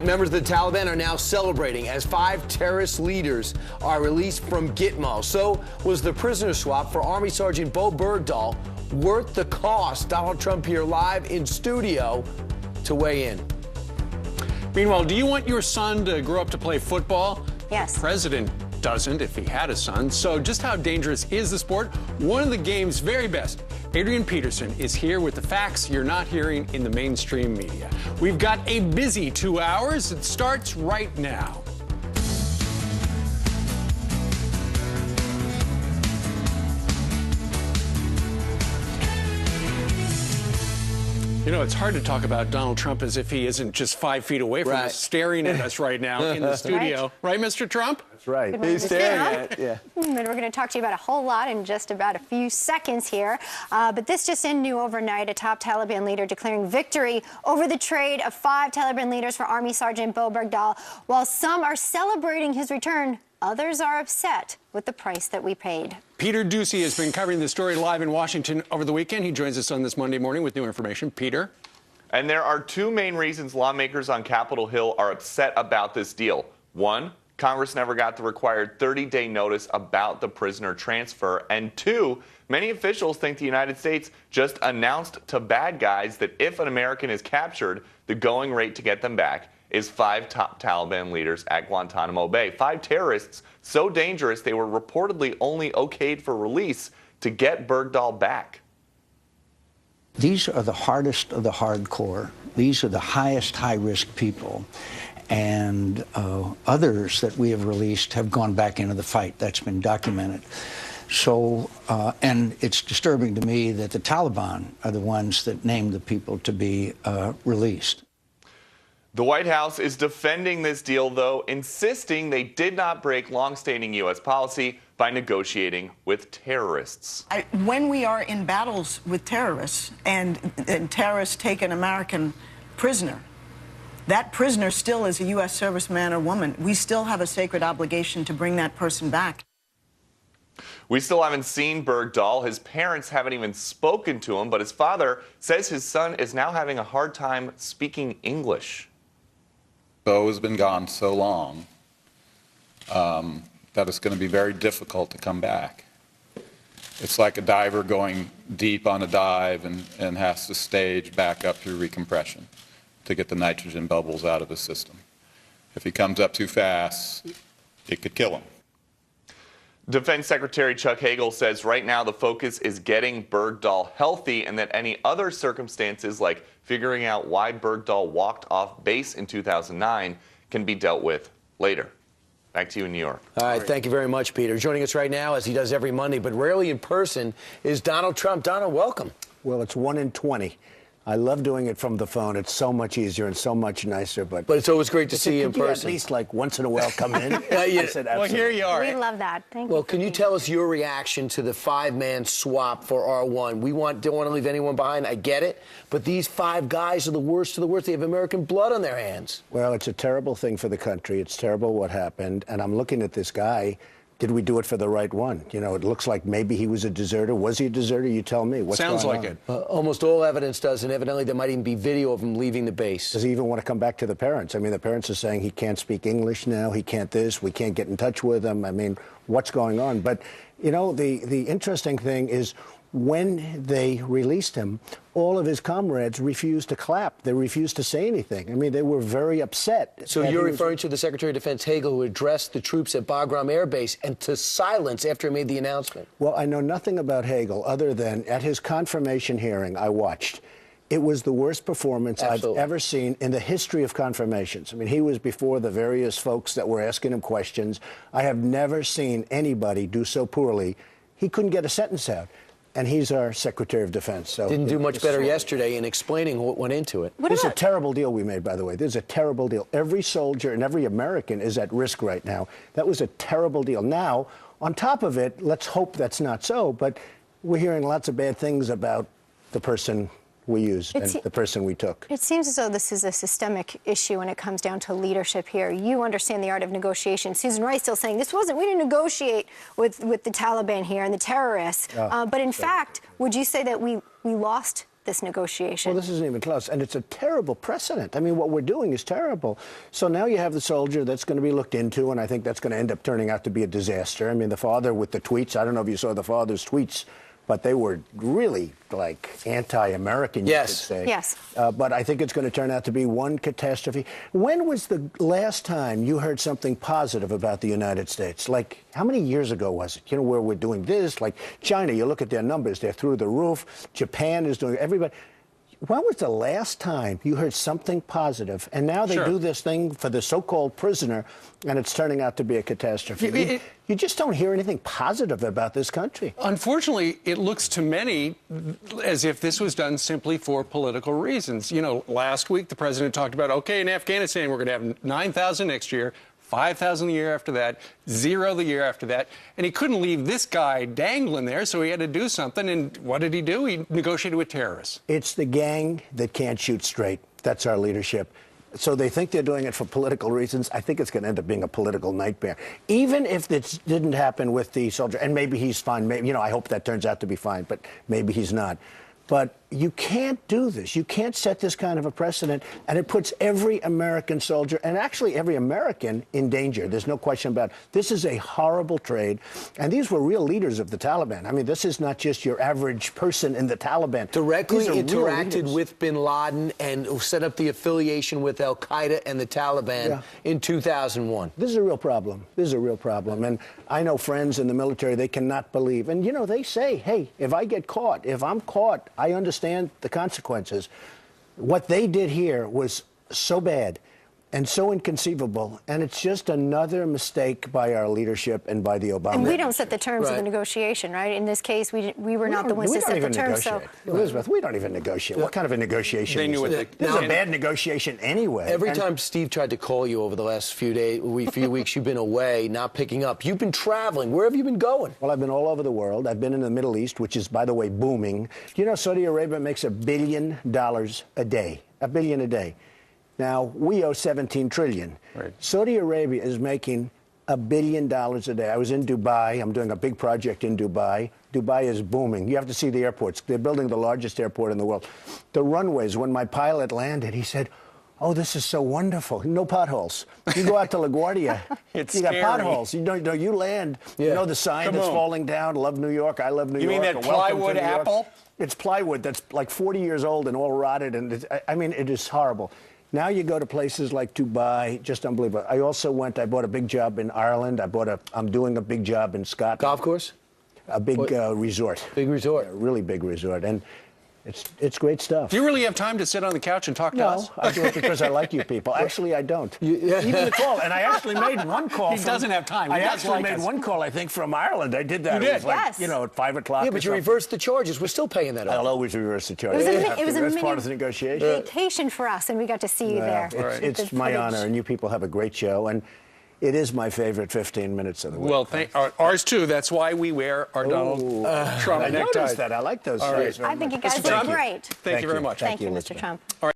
Members of the Taliban are now celebrating as 5 terrorist leaders are released from Gitmo. So was the prisoner swap for Army Sergeant Bo Bergdahl worth the cost? Donald Trump here live in studio to weigh in. Meanwhile, do you want your son to grow up to play football? Yes. The president doesn't if he had a son. So just how dangerous is the sport? One of the game's very best. Adrian Peterson is here with the facts you're not hearing in the mainstream media. We've got a busy 2 hours. It starts right now. You know, it's hard to talk about Donald Trump as if he isn't just 5 feet away from us, staring at us right now in the studio. Right, Mr. Trump? That's right. He's staring at it, yeah. And we're going to talk to you about a whole lot in just about a few seconds here. But this just in new overnight, a top Taliban leader declaring victory over the trade of 5 Taliban leaders for Army Sergeant Bo Bergdahl. While some are celebrating his return, others are upset with the price that we paid. Peter Ducey has been covering the story live in Washington over the weekend. He joins us on this Monday morning with new information. Peter? And there are 2 main reasons lawmakers on Capitol Hill are upset about this deal. 1, Congress never got the required 30-day notice about the prisoner transfer. And 2, many officials think the United States just announced to bad guys that if an American is captured, the going rate to get them back is 5 top Taliban leaders at Guantanamo Bay. 5 terrorists so dangerous they were reportedly only okayed for release to get Bergdahl back. These are the hardest of the hardcore. These are the highest high-risk people. And others that we have released have gone back into the fight. That's been documented. So, and it's disturbing to me that the Taliban are the ones that named the people to be released. The White House is defending this deal, though, insisting they did not break longstanding U.S. policy by negotiating with terrorists. When we are in battles with terrorists and terrorists take an American prisoner, that prisoner still is a U.S. serviceman or woman. We still have a sacred obligation to bring that person back. We still haven't seen Bergdahl. His parents haven't even spoken to him, but his father says his son is now having a hard time speaking English. Bo has been gone so long that it's going to be very difficult to come back. It's like a diver going deep on a dive and has to stage back up through recompression to get the nitrogen bubbles out of his system. If he comes up too fast, it could kill him. Defense Secretary Chuck Hagel says right now the focus is getting Bergdahl healthy and that any other circumstances like figuring out why Bergdahl walked off base in 2009 can be dealt with later. Back to you in New York. All right, thank you very much, Peter. Joining us right now, as he does every Monday, but rarely in person, is Donald Trump. Donald, welcome. Well, it's 1 in 20. I love doing it from the phone. It's so much easier and so much nicer. But it's always great to see you in Could you person. at least, like, once in a while come in? I said, well, here you are. We love that. Thank you. Well, can you tell us your reaction to the 5-man swap for R1? Don't want to leave anyone behind. I get it. But these 5 guys are the worst of the worst. They have American blood on their hands. Well, it's a terrible thing for the country. It's terrible what happened. And I'm looking at this guy. Did we do it for the right one? You know, it looks like maybe he was a deserter. Was he a deserter? You tell me. What's Sounds going like on? it. Almost all evidence does, and evidently there might even be video of him leaving the base. Does he even want to come back to the parents? I mean, the parents are saying he can't speak English now. He can't this. We can't get in touch with him. I mean, what's going on? But, you know, the interesting thing is when they released him, all of his comrades refused to clap. They refused to say anything. I mean, they were very upset. So you're referring to the Secretary of Defense Hagel, who addressed the troops at Bagram Air Base and to silence after he made the announcement. Well, I know nothing about Hagel other than at his confirmation hearing I watched. It was the worst performance I've ever seen in the history of confirmations. I mean, he was before the various folks that were asking him questions. I have never seen anybody do so poorly. He couldn't get a sentence out. And he's our Secretary of Defense. So didn't do much better yesterday in explaining what went into it. This is a terrible deal we made, by the way. This is a terrible deal. Every soldier and every American is at risk right now. That was a terrible deal. Now, on top of it, let's hope that's not so, but we're hearing lots of bad things about the person we used and the person we took. It seems as though this is a systemic issue when it comes down to leadership here. You understand the art of negotiation. Susan Rice still saying we didn't negotiate with the Taliban here and the terrorists. But in fact, would you say that we lost this negotiation. Well, this isn't even close, and it's a terrible precedent. I mean, what we're doing is terrible. So now you have the soldier that's going to be looked into, and I think that's going to end up turning out to be a disaster. I mean, the father with the tweets, I don't know if you saw the father's tweets, but they were really, like, anti-American, you could say. Yes. But I think it's going to turn out to be one catastrophe. When was the last time you heard something positive about the United States? Like, how many years ago was it? You know, where we're doing this? Like, China, you look at their numbers, they're through the roof. Japan is doing, everybody. When was the last time you heard something positive? And now they do this thing for the so-called prisoner, and it's turning out to be a catastrophe. You just don't hear anything positive about this country. Unfortunately, it looks to many as if this was done simply for political reasons. You know, last week the president talked about, okay, in Afghanistan we're going to have 9,000 next year, 5,000 the year after that, 0 the year after that. And he couldn't leave this guy dangling there, so he had to do something. And what did he do? He negotiated with terrorists. It's the gang that can't shoot straight. That's our leadership. So they think they're doing it for political reasons. I think it's going to end up being a political nightmare. Even if this didn't happen with the soldier, and maybe he's fine. Maybe, you know, I hope that turns out to be fine, but maybe he's not. But you can't do this. You can't set this kind of a precedent, and it puts every American soldier, and actually every American, in danger. There's no question about it. This is a horrible trade, and these were real leaders of the Taliban. I mean, this is not just your average person in the Taliban. Directly interacted with bin Laden and set up the affiliation with al-Qaeda and the Taliban in 2001. This is a real problem. This is a real problem. And I know friends in the military, they cannot believe. And, you know, they say, hey, if I get caught, if I'm caught, I understand the consequences. What they did here was so bad and so inconceivable, and it's just another mistake by our leadership and by the Obama. And we don't set the terms of the negotiation, right? In this case, we were not the ones that set the terms. So, Elizabeth, we don't even negotiate. What kind of a negotiation? They knew what this is a bad negotiation anyway. Every time Steve tried to call you over the last few weeks, you've been away, not picking up. You've been traveling. Where have you been going? Well, I've been all over the world. I've been in the Middle East, which is, by the way, booming. You know, Saudi Arabia makes $1 billion a day. $1 billion a day. Now, we owe $17 trillion. Right. Saudi Arabia is making $1 billion a day. I was in Dubai. I'm doing a big project in Dubai. Dubai is booming. You have to see the airports. They're building the largest airport in the world. The runways, when my pilot landed, he said, oh, this is so wonderful. No potholes. You go out to LaGuardia, you got potholes. You land, you know the sign that's falling down, love New York, I love New York. You mean that plywood apple? It's plywood that's like 40 years old and all rotted, and I mean, it is horrible. Now you go to places like Dubai, just unbelievable. I also I bought a big job in Ireland. I'm doing a big job in Scotland. Golf course? A big resort. Big resort. Yeah, really big resort. And it's great stuff. Do you really have time to sit on the couch and talk to us? No, I do it because I like you people. Actually, I don't. Even the call, and I actually made one call. He doesn't have time. I actually made one call, I think, from Ireland. I did that. You did? It was like, Yes. you know, at 5 o'clock. Yeah, but you reversed the charges. We're still paying that off. I'll always reverse the charges. It was a That's part of the negotiation. vacation for us, and we got to see you there. It's my honor, and you people have a great show. And it is my favorite 15 minutes of the week. Well, ours too. That's why we wear our Donald Trump I neckties. noticed that. I like those. All right. I think you guys are great. Thank you very much. Thank you, Mr. Trump. All right.